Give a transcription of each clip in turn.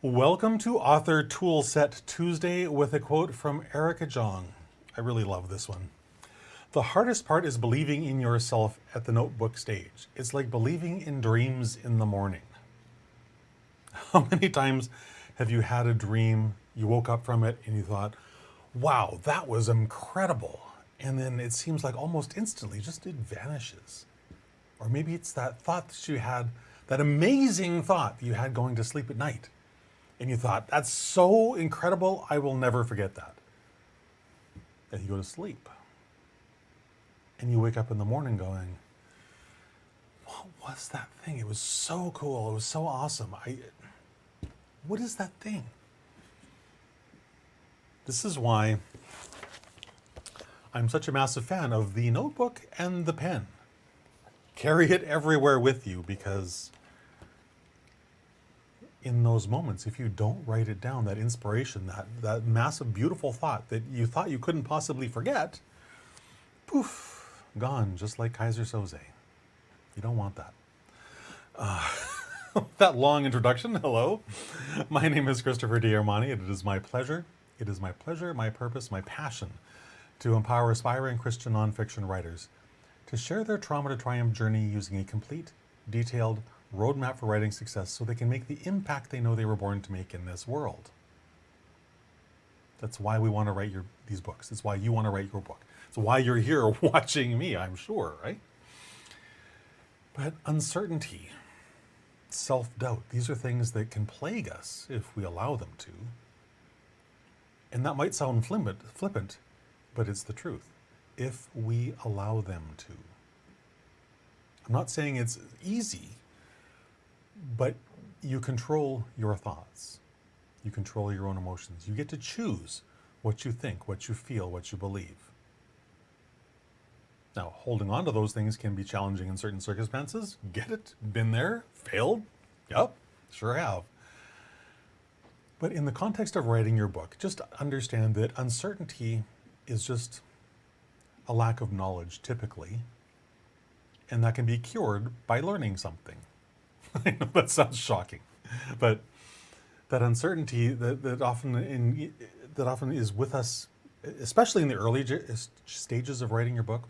Welcome to Author Toolset Tuesday with a quote from Erica Jong. I really love this one. The hardest part is believing in yourself at the notebook stage. It's like believing in dreams in the morning. How many times have you had a dream, you woke up from it and you thought, wow, that was incredible. And then it seems like almost instantly, just it vanishes. Or maybe it's that thought that you had, that amazing thought that you had going to sleep at night. And you thought, that's so incredible, I will never forget that. And you go to sleep. And you wake up in the morning going, what was that thing? It was so cool. It was so awesome. What is that thing? This is why I'm such a massive fan of the notebook and the pen. Carry it everywhere with you, because in those moments, if you don't write it down, that inspiration, that massive, beautiful thought that you thought you couldn't possibly forget, poof, gone, just like Kaiser Soze. You don't want that. That long introduction, hello. My name is Christopher D'Armani, and it is my pleasure, my purpose, my passion to empower aspiring Christian nonfiction writers to share their trauma to triumph journey using a complete, detailed roadmap for writing success so they can make the impact they know they were born to make in this world. That's why we want to write these books. It's why you want to write your book. It's why you're here watching me, I'm sure, right? But uncertainty, self-doubt, these are things that can plague us if we allow them to. And that might sound flippant, but it's the truth. If we allow them to. I'm not saying it's easy, but you control your thoughts. You control your own emotions. You get to choose what you think, what you feel, what you believe. Now, holding on to those things can be challenging in certain circumstances. Get it? Been there? Failed? Yep, sure have. But in the context of writing your book, just understand that uncertainty is just a lack of knowledge, typically. And that can be cured by learning something. I know that sounds shocking, but that uncertainty that often is with us, especially in the early stages of writing your book,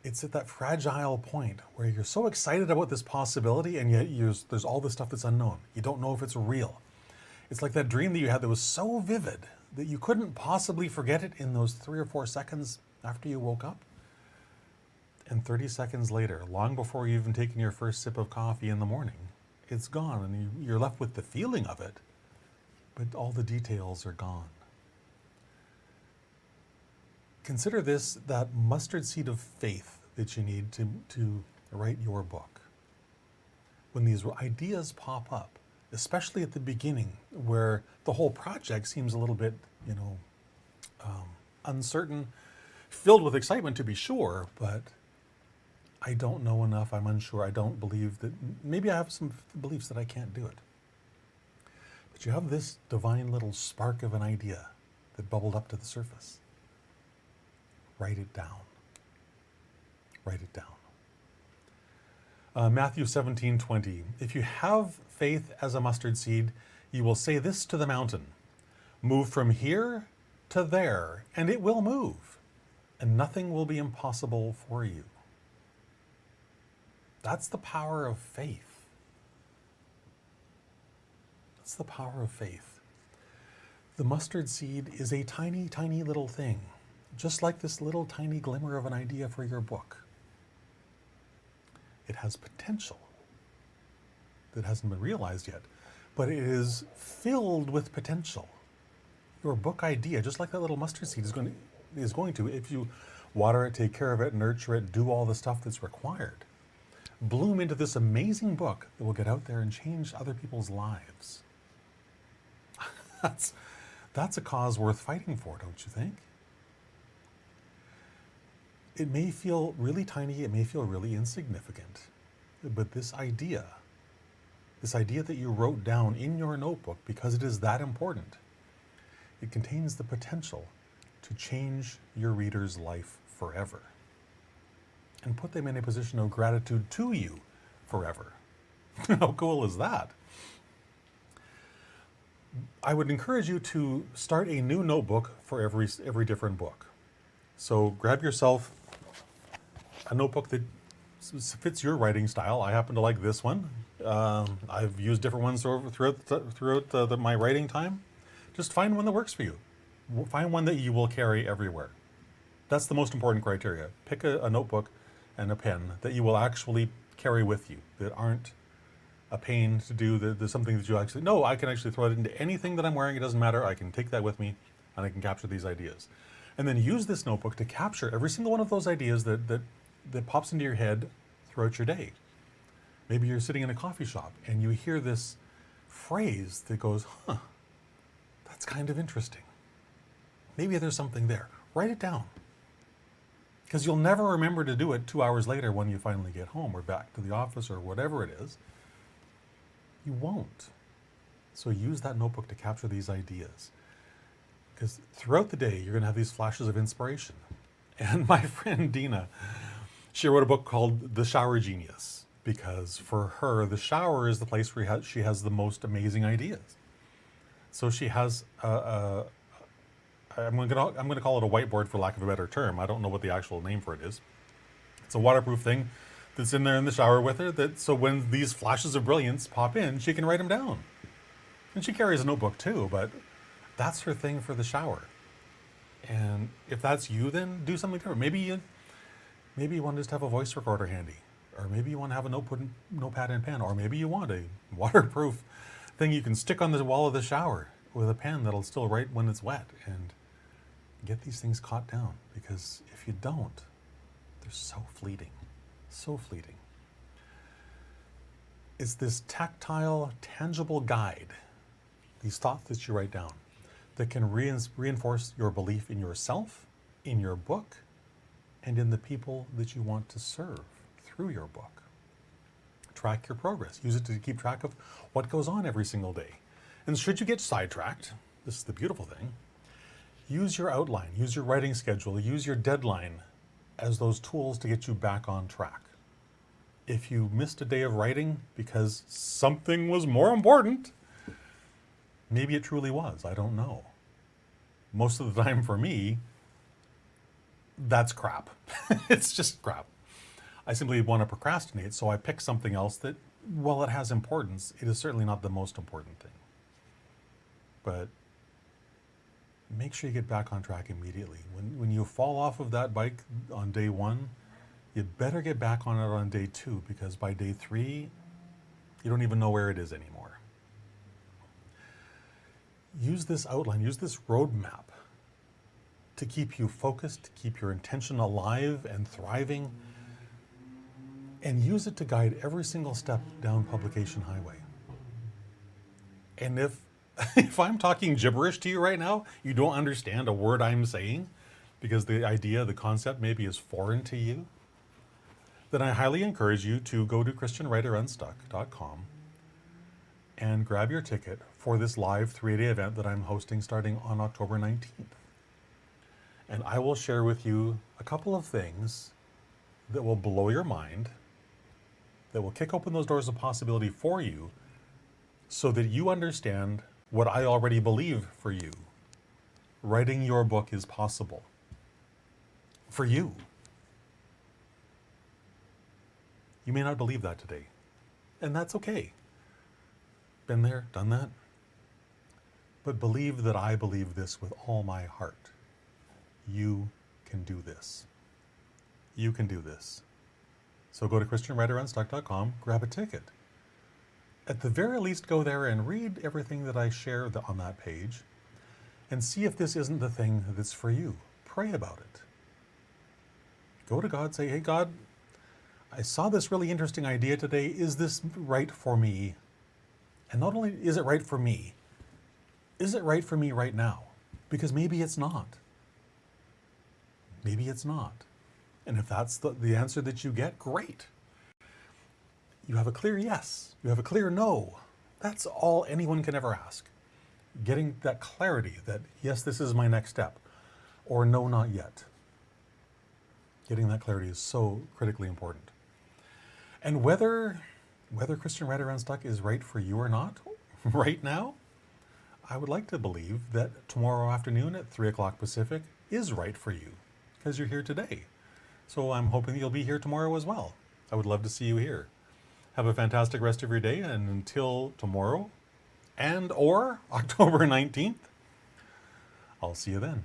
it's at that fragile point where you're so excited about this possibility, and yet there's all this stuff that's unknown. You don't know if it's real. It's like that dream that you had that was so vivid that you couldn't possibly forget it in those 3 or 4 seconds after you woke up. And 30 seconds later, long before you've even taken your first sip of coffee in the morning, it's gone, and you're left with the feeling of it, but all the details are gone. Consider this that mustard seed of faith that you need to write your book. When these ideas pop up, especially at the beginning, where the whole project seems a little bit, uncertain, filled with excitement to be sure, but I don't know enough, I'm unsure, I don't believe that, maybe I have some beliefs that I can't do it. But you have this divine little spark of an idea that bubbled up to the surface. Write it down. Write it down. Matthew 17:20. If you have faith as a mustard seed, you will say this to the mountain, move from here to there, and it will move, and nothing will be impossible for you. That's the power of faith. That's the power of faith. The mustard seed is a tiny, tiny little thing, just like this little tiny glimmer of an idea for your book. It has potential that hasn't been realized yet, but it is filled with potential. Your book idea, just like that little mustard seed, is going to, if you water it, take care of it, nurture it, do all the stuff that's required, bloom into this amazing book that will get out there and change other people's lives. That's a cause worth fighting for, don't you think? It may feel really tiny, it may feel really insignificant, but this idea that you wrote down in your notebook, because it is that important, it contains the potential to change your reader's life forever and put them in a position of gratitude to you forever. How cool is that? I would encourage you to start a new notebook for every different book. So grab yourself a notebook that fits your writing style. I happen to like this one. I've used different ones throughout my writing time. Just find one that works for you. Find one that you will carry everywhere. That's the most important criteria. Pick a notebook and a pen that you will actually carry with you, that aren't a pain to do, there's something that you actually, no, I can actually throw it into anything that I'm wearing, it doesn't matter, I can take that with me and I can capture these ideas. And then use this notebook to capture every single one of those ideas that pops into your head throughout your day. Maybe you're sitting in a coffee shop and you hear this phrase that goes, huh, that's kind of interesting. Maybe there's something there. Write it down. Because you'll never remember to do it 2 hours later when you finally get home or back to the office or whatever it is. You won't. So use that notebook to capture these ideas. Because throughout the day, you're going to have these flashes of inspiration. And my friend Dina, she wrote a book called The Shower Genius, because for her, the shower is the place where she has the most amazing ideas. So she has I'm going to call it a whiteboard for lack of a better term. I don't know what the actual name for it is. It's a waterproof thing that's in there in the shower with her, that so when these flashes of brilliance pop in, she can write them down. And she carries a notebook too, but that's her thing for the shower. And if that's you, then do something different. Maybe you want to just have a voice recorder handy, or maybe you want to have a notepad and pen, or maybe you want a waterproof thing you can stick on the wall of the shower with a pen that'll still write when it's wet. And get these things caught down, because if you don't, they're so fleeting. So fleeting. It's this tactile, tangible guide, these thoughts that you write down, that can reinforce your belief in yourself, in your book, and in the people that you want to serve through your book. Track your progress. Use it to keep track of what goes on every single day. And should you get sidetracked, this is the beautiful thing, use your outline, use your writing schedule, use your deadline as those tools to get you back on track. If you missed a day of writing because something was more important, maybe it truly was, I don't know. Most of the time for me, that's crap. It's just crap. I simply want to procrastinate, so I pick something else that, while it has importance, it is certainly not the most important thing. But make sure you get back on track immediately. When you fall off of that bike on day 1, you better get back on it on day 2, because by day 3, you don't even know where it is anymore. Use this outline, use this roadmap to keep you focused, to keep your intention alive and thriving, and use it to guide every single step down Publication Highway. And if I'm talking gibberish to you right now, you don't understand a word I'm saying, because the idea, the concept maybe is foreign to you, then I highly encourage you to go to christianwriterunstuck.com and grab your ticket for this live 3-day event that I'm hosting starting on October 19th. And I will share with you a couple of things that will blow your mind, that will kick open those doors of possibility for you, so that you understand what I already believe for you. Writing your book is possible. For you. You may not believe that today, and that's okay. Been there, done that. But believe that I believe this with all my heart. You can do this. You can do this. So go to christianwriterunstuck.com, grab a ticket. At the very least, go there and read everything that I share on that page, and see if this isn't the thing that's for you. Pray about it. Go to God, say, hey God, I saw this really interesting idea today. Is this right for me? And not only is it right for me, is it right for me right now? Because maybe it's not. Maybe it's not. And if that's the answer that you get, great. You have a clear yes. You have a clear no. That's all anyone can ever ask. Getting that clarity that, yes, this is my next step, or no, not yet. Getting that clarity is so critically important. And whether Christian Writer Unstuck is right for you or not, right now, I would like to believe that tomorrow afternoon at 3 o'clock Pacific is right for you because you're here today. So I'm hoping you'll be here tomorrow as well. I would love to see you here. Have a fantastic rest of your day, and until tomorrow and or October 19th, I'll see you then.